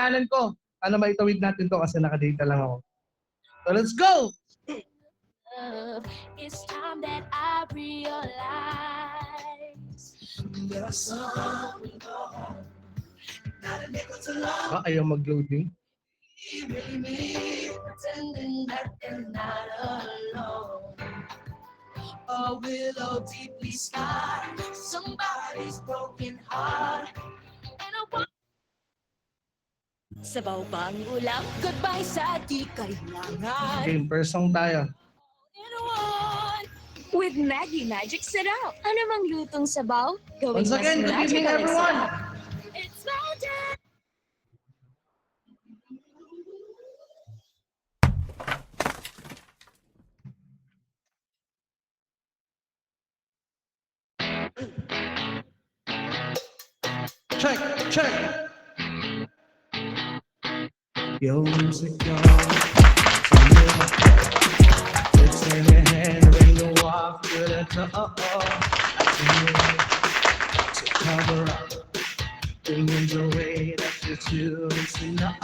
kanan ko. Ano maitawid natin to kasi nakadata lang ako. So let's go! It's time that I realize there's something not a nickel to love. Ayaw mag-loading. Really me pretending that they're not alone. A willow deeply scarred, somebody's broken heart. And I want sabaw bang ulam, goodbye sa di kailangan. Game, first song tayo. In one. With Maggie Magic Sarap. Ano mang lutong sabaw, gawin Once again, good mas evening magical ang everyone! sarap. It's magic! Check, check! Yo, music, yo. Let's turn your hand, ring the walk to the top. So cover up, bring in the way that you choose enough.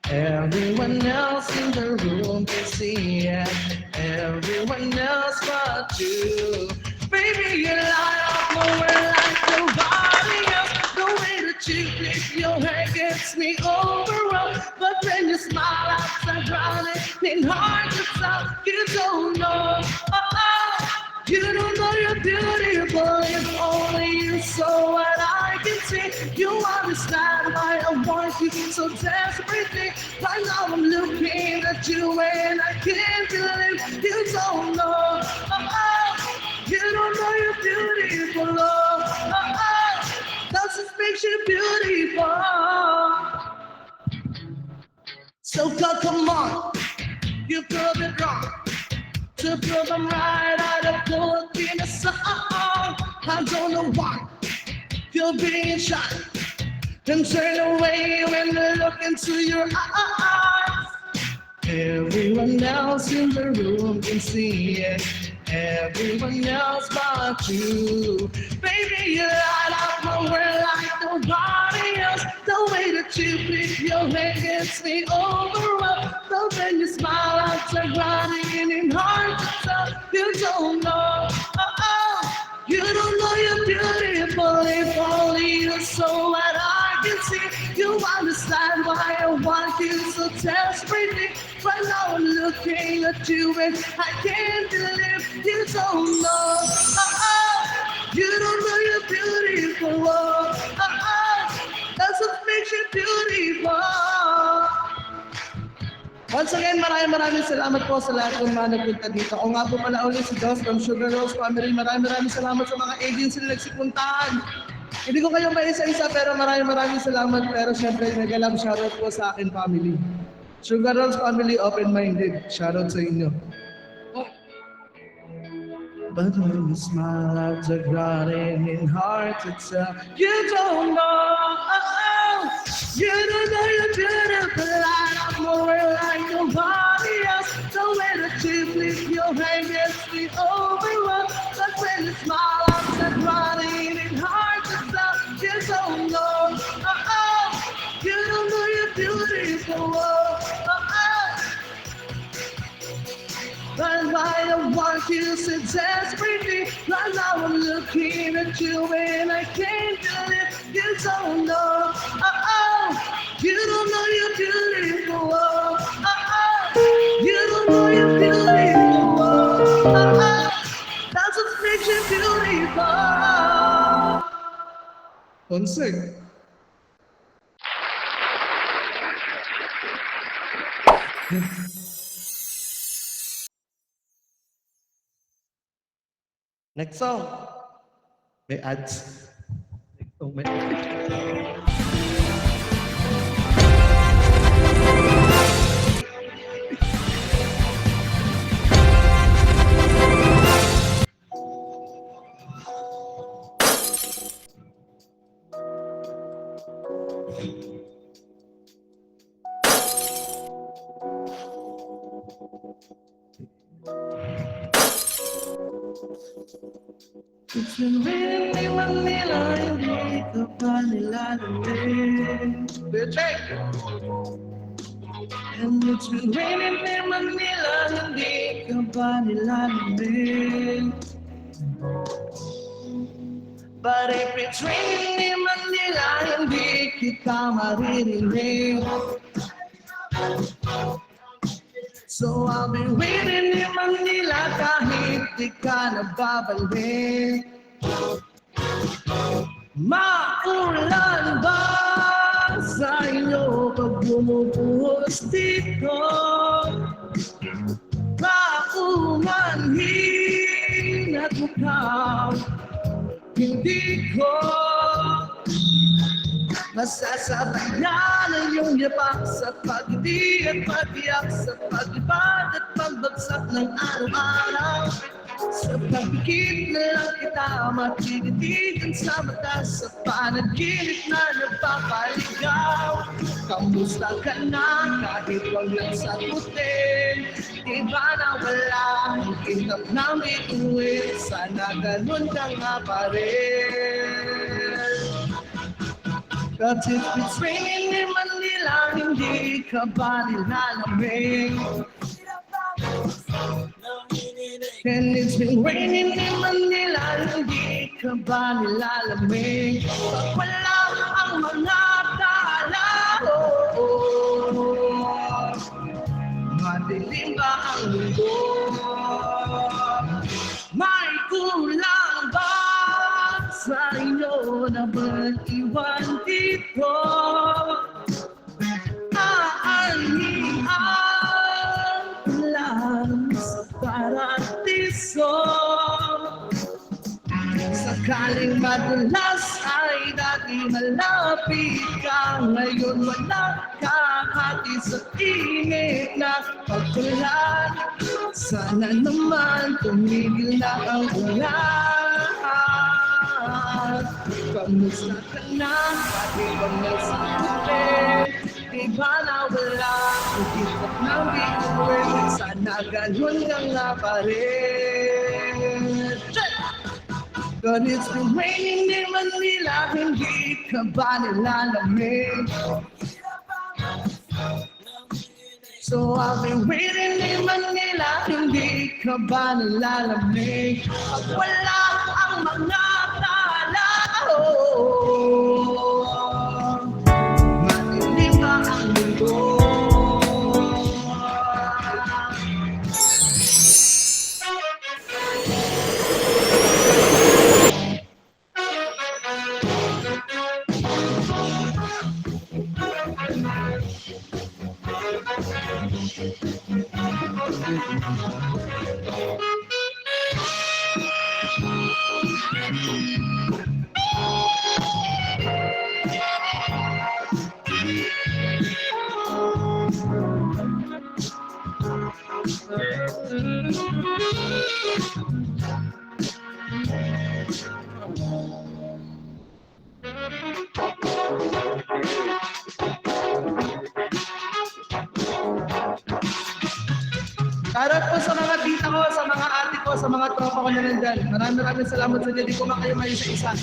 Everyone else in the room can see it. Everyone else but you. Baby, you light up my world like nobody else. The way that you flip your hair gets me overwhelmed. But when you smile, I start drowning in hard to tell. You don't know, you don't know you're beautiful. If only you saw what I can see. You understand why I want you so desperately. Right now I'm looking at you and I can't believe you don't know. You don't know you're beautiful. That just makes you beautiful. So come on, you prove it wrong. To prove I'm right, I'd put in a song. I don't know why you're being shy and turn away when they look into your eyes. Everyone else in the room can see it. Everyone else but you. Baby, you light up my world like nobody else. The way that you flip your hair gets me overwhelmed. But when you smile, I'm so running in hard to tell. You don't know, you don't know you're beautiful. If only you saw what I can see. You understand why I want you so desperately. Right now I'm looking at you and I can't believe you don't know. You don't know you're beautiful. That's what makes you beautiful. Once again, maraming salamat po sa lahat ng mga nagpunta dito. Ako nga po pala ulit si Dos from Sugar Rose Family. Maraming salamat sa mga agency na nagsipuntahan. Hindi ko kayo maisa-isa pero maraming salamat. Pero syempre, nag-alam shoutout po sa akin family. Sugar Rose Family, open-minded. Shoutout sa inyo. But when you smile out the garden in heart itself, you don't know, you don't know you're beautiful. Light up my world like nobody else. The way that you flip your hair gets me overwhelmed. But when you smile out the garden in heart itself, you don't know, you don't know you're beautiful. That's why I want you so desperately. Right now I'm looking at you and I can't believe you don't know. You don't know you're beautiful. You don't know you're beautiful. That's what makes you beautiful. Concert. Next song. May ads. Next song, may It's been raining in Manila, hindi ka pa nilalamig. And it's been raining in Manila, hindi ka pa nilalamig. But if it's raining in Manila, hindi kita maririnig. So I'll be waiting in Manila kahit di ka nababalik. Maulan ba sa inyo pag bumubuhos dito? Maumanhin at mukhang hindi ko masasabayan ang iyong yapak sa pag-ibig at pag-iyak, sa pag-ibad at pagbagsak ng araw-araw. Sa pagkikit na lang kita matititigan sa mata, sa panaginip na nagpapaligaw. Kamusta ka na kahit wag lang sagutin? Di ba na wala ang kinap ng bituin? Sana ganun ka nga pa rin. Cause if it's raining in Manila, hindi ka ba nilalamig? And it's been raining in Manila, hindi ka ba nilalamig? Pag wala ang mga tao, madilim ba ang mundo? May kulang ba sa inyo na mag-iwan dito? Aanhian lang sa paradiso. Sakaling madulas ay dati malapit ka, ngayon wala ka, hati sa init na pagkulan. Sana naman tumigil na ang ulan. Kamusta ka na? Bakit ba nasabi? Di ba na wala ang kitap ng bituin? Sana ganun ka nga pa rin. But it's been raining in Manila, hindi ka ba nilalamig? So I'll be waiting in Manila, hindi ka ba nilalamig? Pag wala ang mga tao, madilim ba ang mundo? Shoutout po sa mga tita ko, sa mga ate ko, sa mga tropa ko na nandyan. Maraming salamat sa inyo. Di ko man kayo may isa-isa.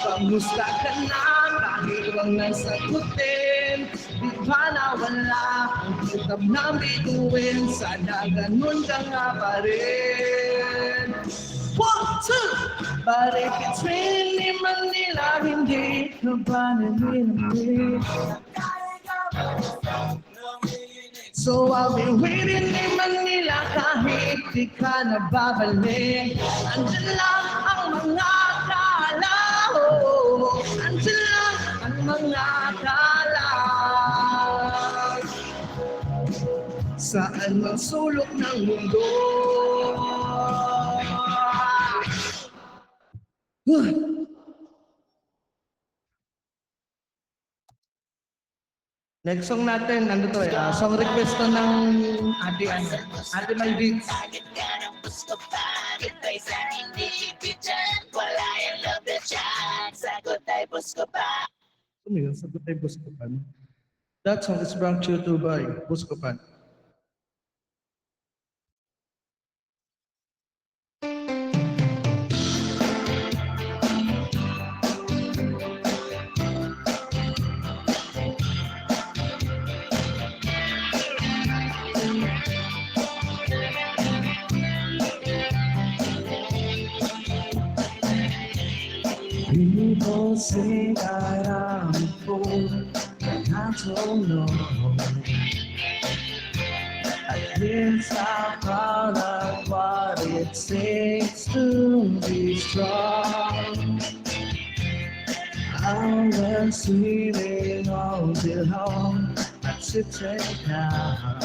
Kamusta ka na? Kahit wag nasagutin. Di ba na wala ang kitab na bituin? Sana ganun ka nga pa rin. 1, 2! But if it's raining in Manila, hindi ka ba nalilamig? So I'll be waiting in Manila kahit di ka nababalik. Andyan lang ang mga tao, andyan lang ang mga kalag. Saan mang sulok ng mundo. Next song natin, ano to song request to ng Ate Maldives. Sakit ka ng gusto pa, kita'y sa hindi ibigyan. Wala yung love na dyan, sagot ay gusto pa. Ano yun? Sagot ay Buscopan. That song is brought to you by Buscopan. say that I'm a fool, and I don't know. At least I'm proud of what it takes to be strong. I was sleeping all day long, I sit down.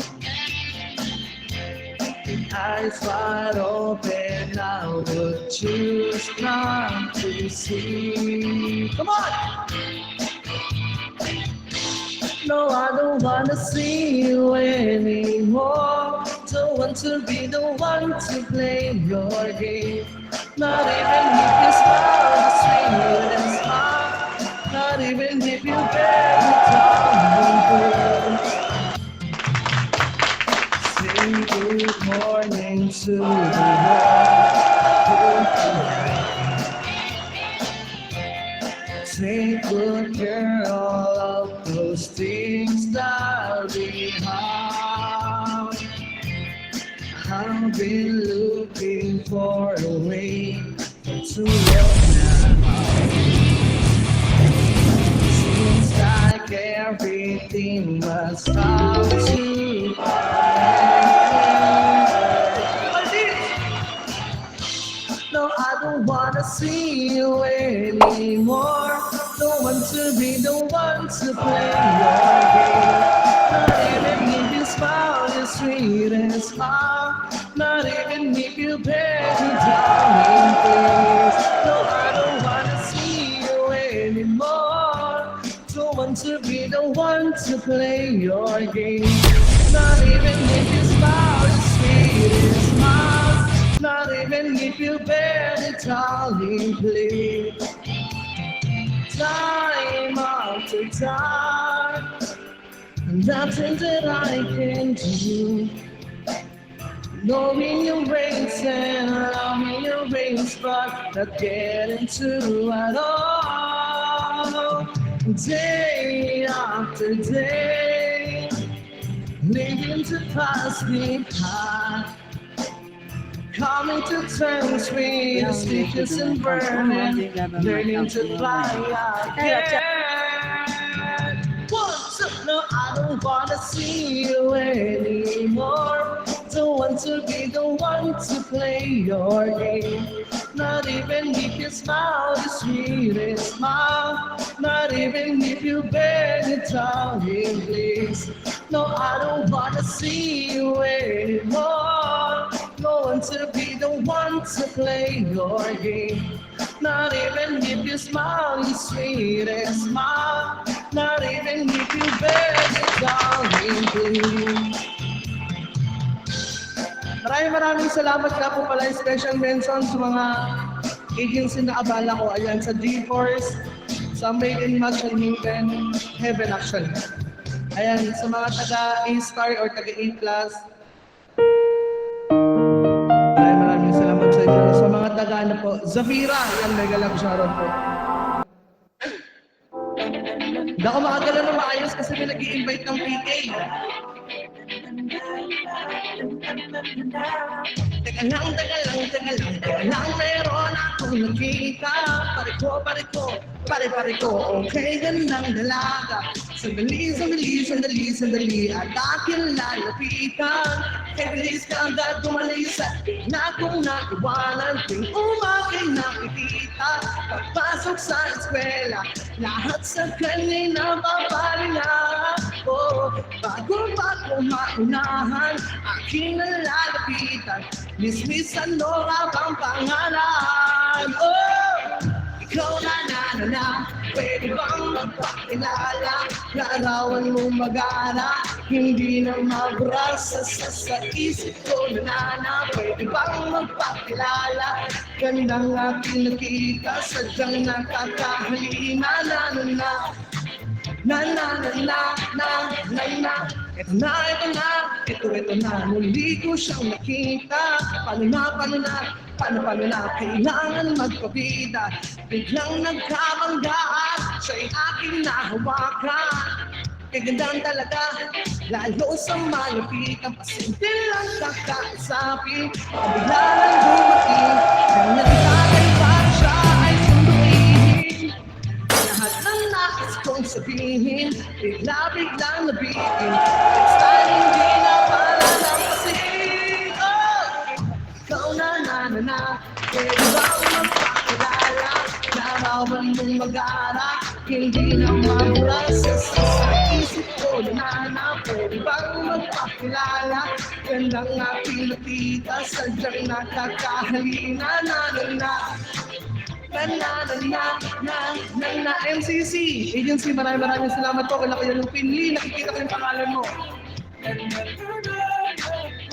Eyes wide open, I would choose not to see. Come on! No, I don't wanna see you anymore. Don't want to be the one to play your game. Not even if you smile, the sweetest smile. Not even if you barely tell me. Say good morning to the world. Take good care of all of those things that we have. I've been looking for a way to love now. Seems like everything must stop to No, I don't wanna see you anymore. Don't want to be the one to play your game. Not even if you smile the sweetest smile. Not even if you bear to darling, please. No, I don't wanna see you anymore. Don't want to be the one to play your game. Not even if you smile the sweetest smile. Not even if you bear the darling, please. Time after time, nothing that I can do. Knowing your race and loving your race, but not getting to at all. Day after day, living to pass me by. Coming to terms with stitches and burning, learning to fly again. What's up? No, I don't wanna see you anymore. Don't want to be the one to play your game. Not even if you smile the sweetest smile. Not even if you bear the darling, please. No, I don't wanna see you anymore. No one to be the one to play your game. Not even if you smile the sweetest smile. Not even if you bear the darling, please. Maraming salamat nga po pala, special mention sa mga agency na abala ko. Ayan, sa D-Force, sa Made in Match and Hinton, Heaven actually. Ayan, sa mga taga A-Star or taga A+. Maraming salamat sa inyo. Sa mga taga ano po, Zafira, yan, mega love shoutout po. Hindi ako makagala na maayos kasi may nag-i-invite ng PK. Teka lang, meron akong nakita. Pare ko, okay, gandang dalaga. Sandali, at akin lalapitan. Kaya bilis ka agad tumalis at na kung naiwanan. Ting umaking nakikita. Pagpasok sa eskwela, lahat sa kanina babalina. Bago maunahan, aking nalalapitan. Miss Nora bang pangalan? Ikaw na, pwede bang magpakilala? Larawan mo mag-ana, hindi na mabrasa sa isip ko na. Pwede bang magpakilala? Gandang aking nakita, sadyang nakakahalina Ito na, muli ko siyang nakita. Paano na, kailangan magpabida. Biglang nagkabanggaan, siya'y aking nahawakan. Kagandang talaga, lalo sa malupitan. Pasimple lang kakaisapin, bigla lang dumating. Kaya nagtatay pa siya ay sunduin. sabihin, bigla-biglang nabitin. Next time hindi na palalampasin. Oh! Ikaw na, pwede bang magpakilala? Larawan mong mag-aara, hindi na mabura sa isip ko na pwede bang magpakilala? Gandang aking nakita, sadyang nakakahalina na MCC Agency, maraming salamat po. Kailan kayo ng pinli, nakikita ko yung pangalan mo.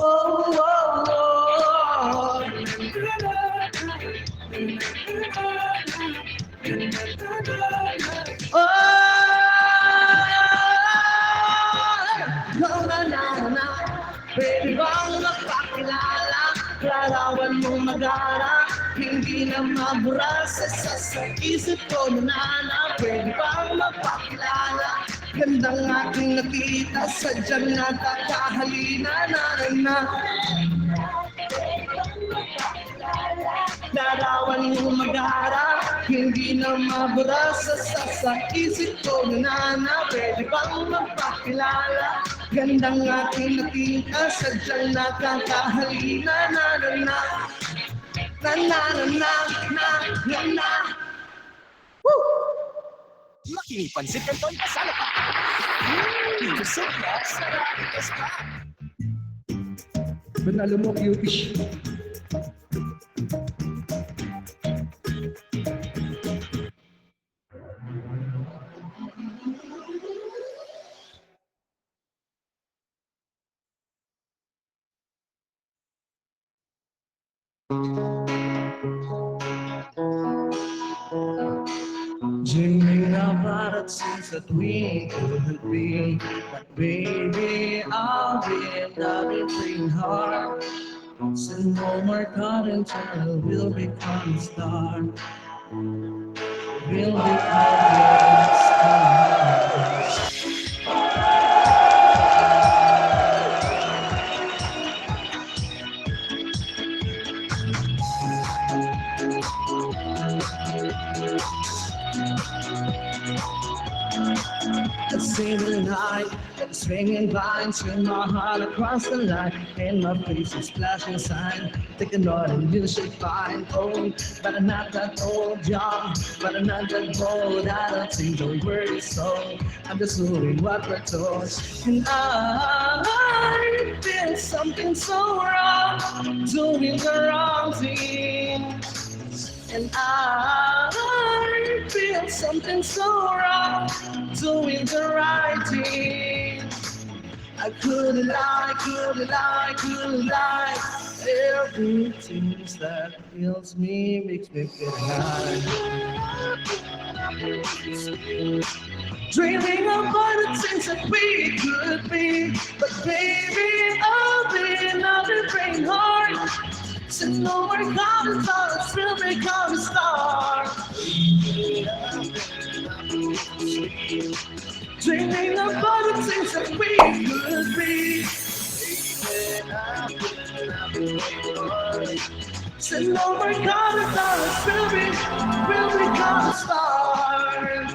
Oh, oh, oh. Oh, na, pwede bang magpakilala? Larawan mong mag-ara, hindi na mabura sa isip ko na pwede bang magpakilala? Gandang aking nakita, sadyang nakakahalina Larawan mong mag-ara, hindi na mabura sa isip ko na pwede bang magpakilala? Gandang aking nakita, sadyang nakakahalina Woo! Makinig Pansit Canton kasama pa. Busog na, sarap, basta. Banalo mo, cutie. Dreaming about it since that we could be. But baby, I'll be everything hard. So no more cotton child, we'll become a star. We'll become a star. The single night, the swinging vines swing my heart across the line, and my face is flashing sign. Take a note and you should find old, but I'm not that old, young, but I'm not that bold. I don't think the word is so. I'm just doing what we're told, and I feel something so wrong, doing the wrong thing. And I feel something so wrong, doing the right thing. I couldn't lie. Everything that kills me makes me feel high. Dreaming about the things that we could be, but baby, I'll be another brain heart. Since no more common thoughts will become a star. Dreaming about the things that we could be. Since no more common thoughts will become a star.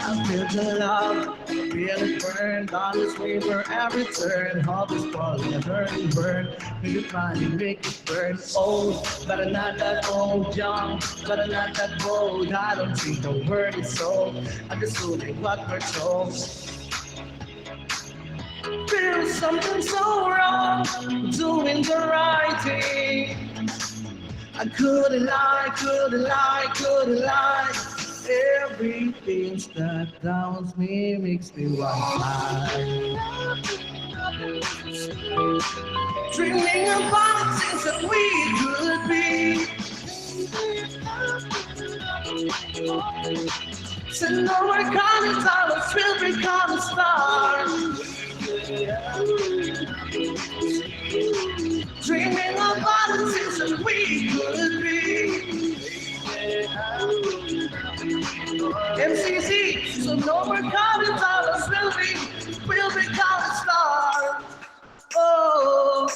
I feel the love, feel it burn, on this river every turn, all this falling and burn, make it finally make it burn. Old, but I'm not that old, young, but I'm not that bold. I don't think the word is so, I'm just doing what we're told. Feel something so wrong, doing the right thing. I couldn't lie. Everything that downs me makes me want to fly. Dreaming about things that we could be. So no more common dollars will become a star. Dreaming about the things that we could be. MCC, so no more common dollars will become a star. Oh,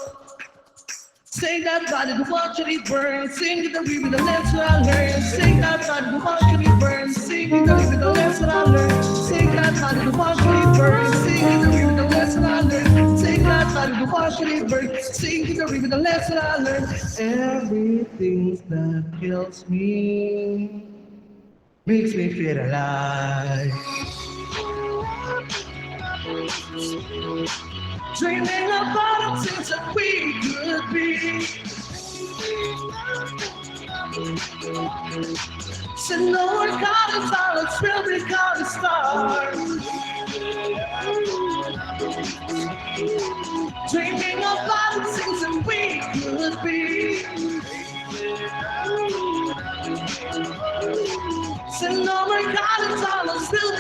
say that body to watch debauchery burn. Sing it away with the lesson I learned. Sing that how the debauchery burn. Sing it away with the lesson I learned. Sing that how the debauchery burn. Sing it away with the lesson I learned. Sing that how the debauchery burn. Sing it away with the lesson I learned. Everything that kills me makes me feel alive. Dreaming about the things that we could be. So no one caught us all, it's real, we caught the stars. Dreaming about the things that we could be. So no one caught us all, it's real,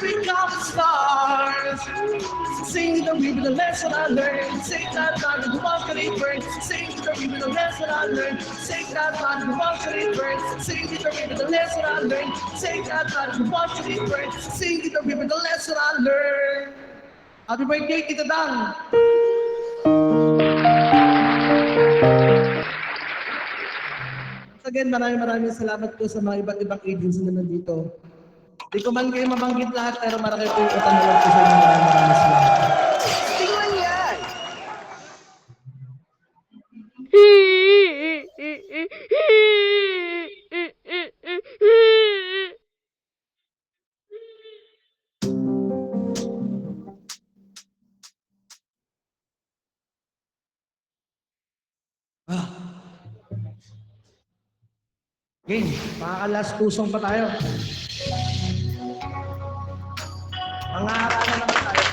we caught the stars. Sing the way with the lesson I learned. Sing that time the debauchery burn. Sing the way with the lesson I learned. Sing that time the debauchery burn. Sing the way with the lesson I learned. Sing that time the debauchery burn. Sing the way with the lesson I learned. Happy birthday, Tita Dan! Again, maraming salamat po sa mga iba't ibang agency na nandito. Di ko man kayo mabanggit lahat, pero marami po yung katanungan po sa inyo. Maraming salamat. Tingnan yan! Game, makaka-last tusong pa tayo. Mangaaralan naman tayo.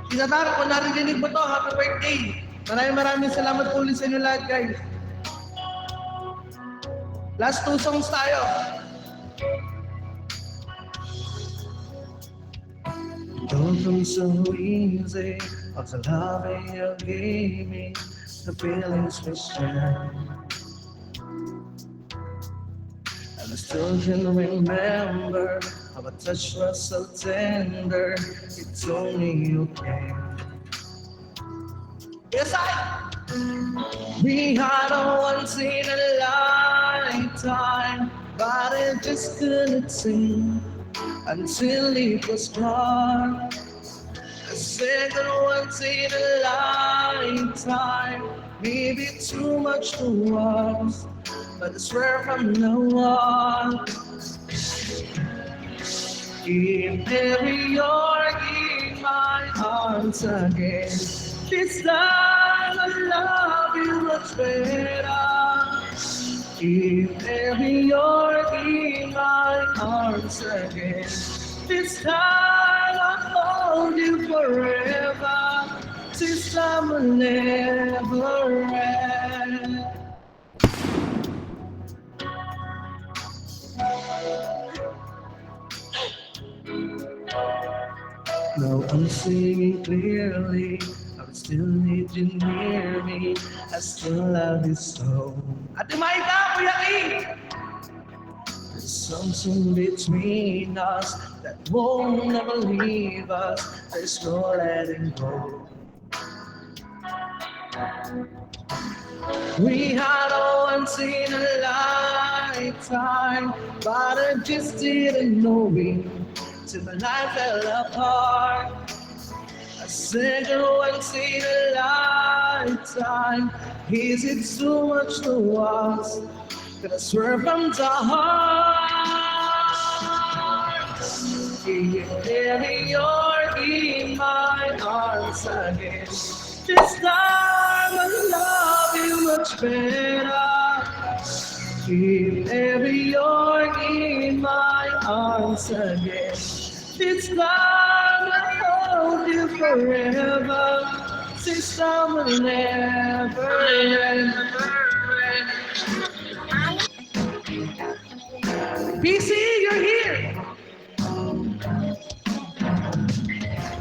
Tinatara, kung narinig mo to, happy birthday. Maraming salamat po ulit sa inyo lahat, guys. Last two songs tayo. Don't feel so easy, of the love you gave me, the feelings we share. And I still can remember how a touch was so tender. It's only you came. Yes, we had a once in a lifetime, but it just couldn't seem until it was gone. A second once in a lifetime, maybe too much to us, but I swear from now on, keep every year in my arms again. This time I love you much better. Keep every year in my arms again. This time I hold you forever. This time will never end. Now I'm seeing clearly, I still need you near me. I still love you so. Ate Maika, Kuya King! There's something between us that won't never leave us. There's no letting go. We had a once in a lifetime, but I just didn't know it till the night fell apart. A second once in a lifetime, is it too much to ask? Could I swear from the heart? Here you're in my arms again. This time I love you much better. Keep every year in my arms again. This time I hold you forever. This time will never end. BC, you're here.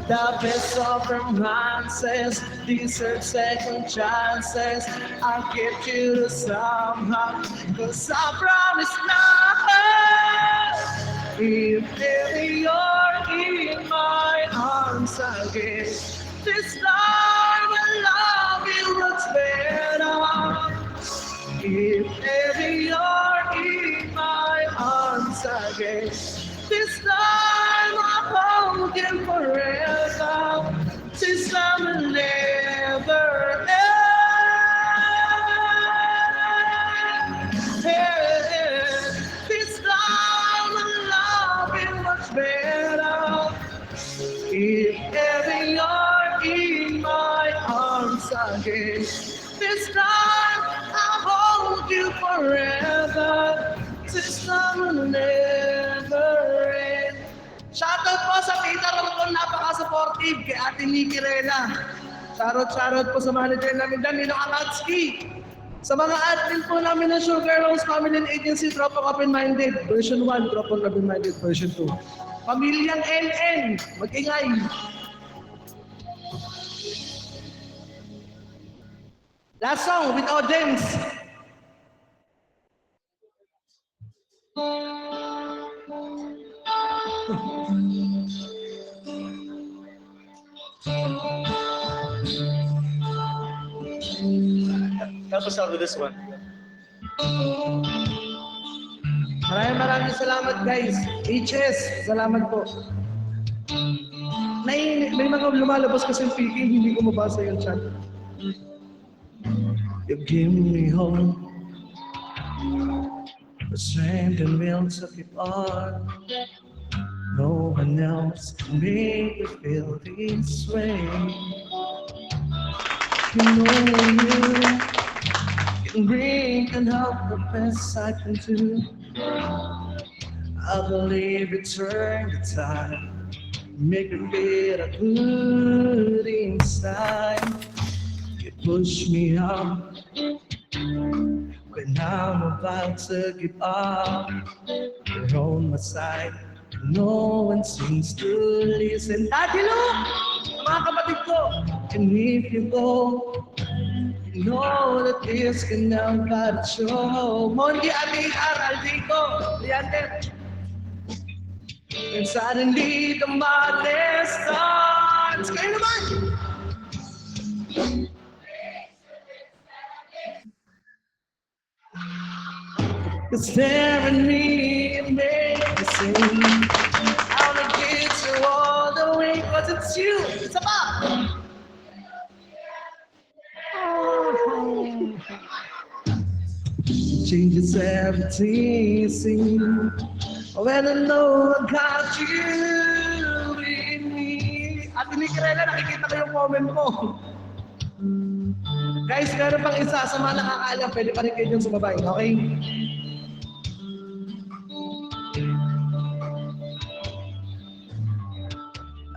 The best of romances deserve second chances. I'll get you to somehow, 'cause I promise now. If ever you're in my arms again, this time I love you this song will never end. Shoutout po sa Tita Rolcon, napaka-supportive kay Ate Nikki Rela. Shoutout po sa manager namin dyan, Nino Akatsuki. Sa mga admin po namin ng Sugar Rose Family and Agency, Tropang Open-Minded, version 1, Tropang Open-Minded, version 2. Pamilyang NN, mag-ingay. Last song with audience. Help us out with this one. Maraming salamat guys. HS, salamat po. May mga lumalabas kasi yung peking, hindi ko mabasa yung chat. You give me hope, the strength and will to keep on. No one else can make me feel this way. You know you can bring and help the best I can do. I believe you turn the time, make me feel good inside. You push me up when I'm about to give up. You're on my side, no one seems to listen. Daddy, look! Mga kapatid ko, and if you go, you know that this can now cut show. Mondi, Ate, Aldico, Liante. And suddenly the madness starts. Kayo naman! You stare at me and make me sing. I'll get you all the way, cause it's you. It's about. Changes everything you see. When I know I got you in me. At hindi ka rin, nakikita ko yung comment mo. Guys, meron pang isa sa mga nakakaalam, pwede pa rin kayo yung sumabay, okay?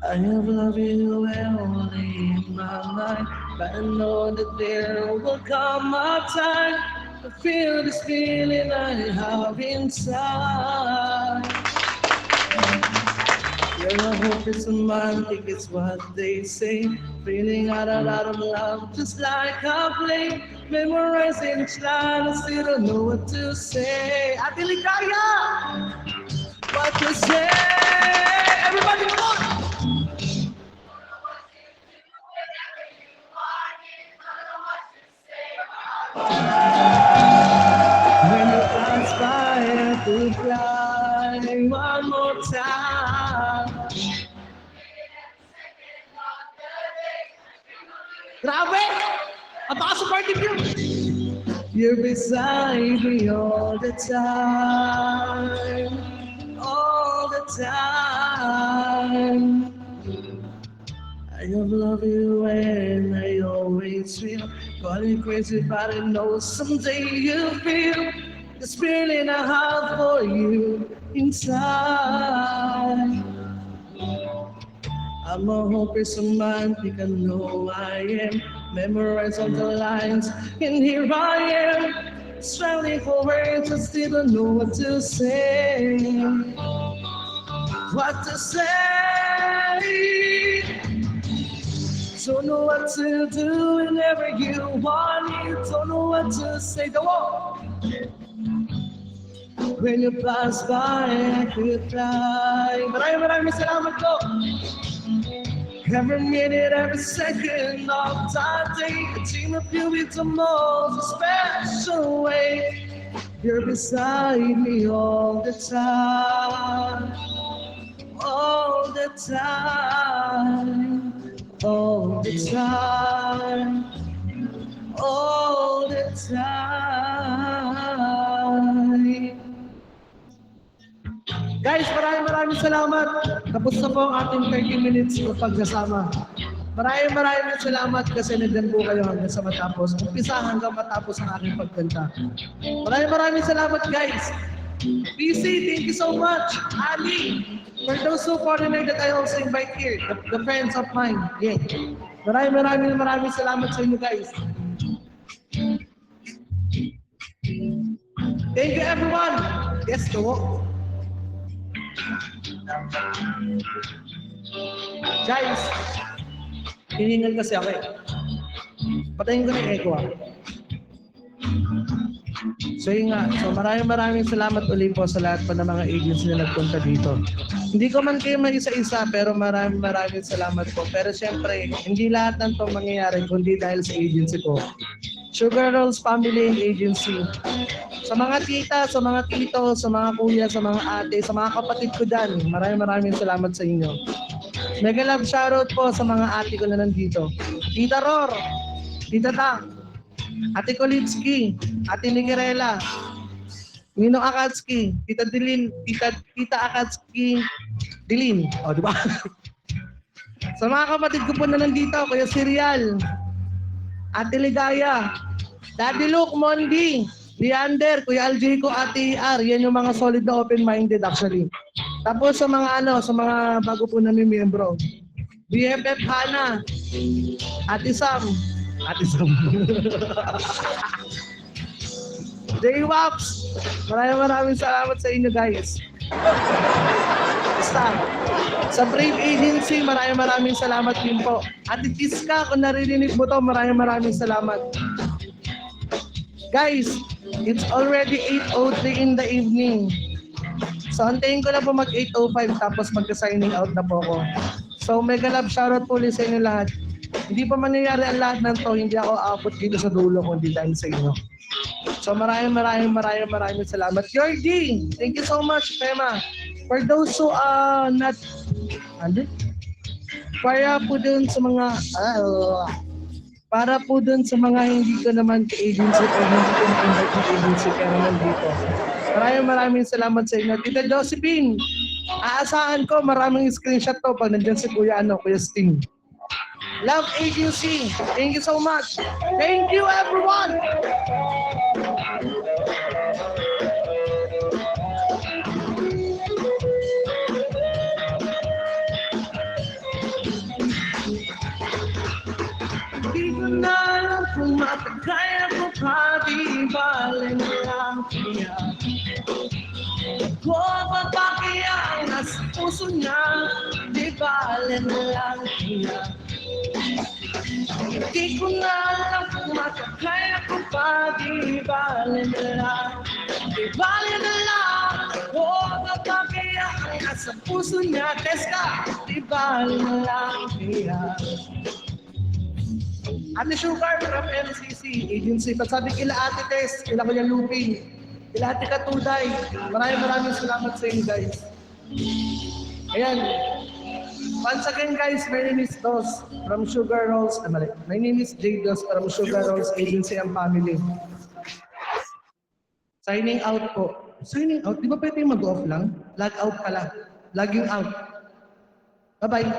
I have loved you only in my mind, but I know that there will come a time to feel this feeling I have inside. You're a hopeless romantic, it's what they say. Feeling out a lot of love, just like a play. Memorizing each line, I still don't know what to say. Ate Ligaya! What to say? Everybody, come on! When you pass by, I could fly one more time. Grabe! Napaka-supportive yun! You're beside me all the time. All the time. I love you and I always feel. Calling crazy, but I know someday you'll feel this feeling I have for you inside. I'm a hopeless romantic, I know I am. Memorize all the lines, and here I am. Struggling for words, I still don't know what to say. What to say? Don't know what to do whenever you want it. Don't know what to say. Go on. When you pass by, I could fly. Maraming salamat po. Every minute, every second of that day, a dream of you is the most special way. You're beside me all the time. All the time. All the time, all the time. Guys, maraming salamat. Tapos na po ang ating 30 minutes ng pagsasama. Maraming salamat kasi nandyan po kayo hanggang sa matapos. Umpisa hanggang matapos ang aking pagkanta. Maraming salamat guys. PC, thank you so much. Ali, for those who foreigner that I also invite here, the friends of mine. Yeah. Maraming salamat sa inyo guys. Thank you everyone. Yes, go. Guys, hiningal kasi ako eh. Patayin ko na yung echo ah. So yun nga, so maraming salamat ulit po sa lahat po ng mga agents na nagpunta dito. Hindi ko man kayo may isa-isa pero maraming salamat po. Pero siyempre, hindi lahat ng to mangyayari kundi dahil sa agency ko. Sugar Rolls Family and Agency. Sa mga tita, sa mga tito, sa mga kuya, sa mga ate, sa mga kapatid ko dyan, maraming salamat sa inyo. Mega love shoutout po sa mga ate ko na nandito. Tita Ror, Tita Tang, Ate Kolitsky, Ate Nigerela, Ninong Akatsuki, Tita Dilin, Tita Akatsuki, Dilin. O, di ba? Sa mga kapatid ko po na nandito, Kuya Serial, Ate Ligaya, Daddy Luke, Mondi, Leander, Kuya Aljico, Ate R, yan yung mga solid na open-minded actually. Tapos sa mga sa mga bago po namin miyembro, BFF Hana, Ate Sam, J-Waps, maraming salamat sa inyo guys. Basta, sa Brave Agency, maraming salamat din po. Ate Tiska, kung naririnig mo to, maraming salamat. Guys, it's already 8:03 in the evening. So, antayin ko na po mag 8:05 tapos magka-signing out na po ako. So, mega love shoutout po ulit sa inyo lahat. Hindi pa mangyayari ang lahat ng to, hindi ako aabot dito sa dulo kundi dahil sa inyo. So, maraming salamat. Georgie, thank you so much, Pema. For those who not, para po dun sa mga hindi ko naman ka-agency o hindi ko na-invite ng agency pero nandito. Maraming salamat sa inyo. Tita Josephine, aasahan ko maraming screenshot to pag nandiyan si Kuya Sting. Love Agency, thank you so much. Thank you everyone. Di ko na alam kung matagaya ko pa, di bale na lang kaya. Ko papakiyang nasa puso niya, di bale na lang kaya. Di ko na alam kung matagaya ko pa, di bale na lang. Di bale na lang, ko papakiyang nasa puso niya, Teska, di bale na lang kaya. Ate Sugar from MCC Agency. Pasabi kila Ate Tess, kila Kuya Lupin, kila Ate Katuday. Maraming salamat sa inyo guys. Ayan. Once again guys, my name is Dos from Sugar Rolls. My name is J. Dos from Sugar Rolls Agency and Family. Signing out po. Signing out? Di ba pwede mag-off lang? Log out pala. Logging out. Bye-bye.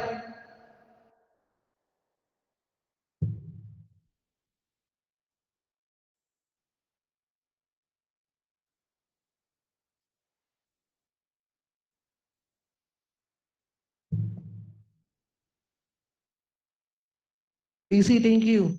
PC, thank you.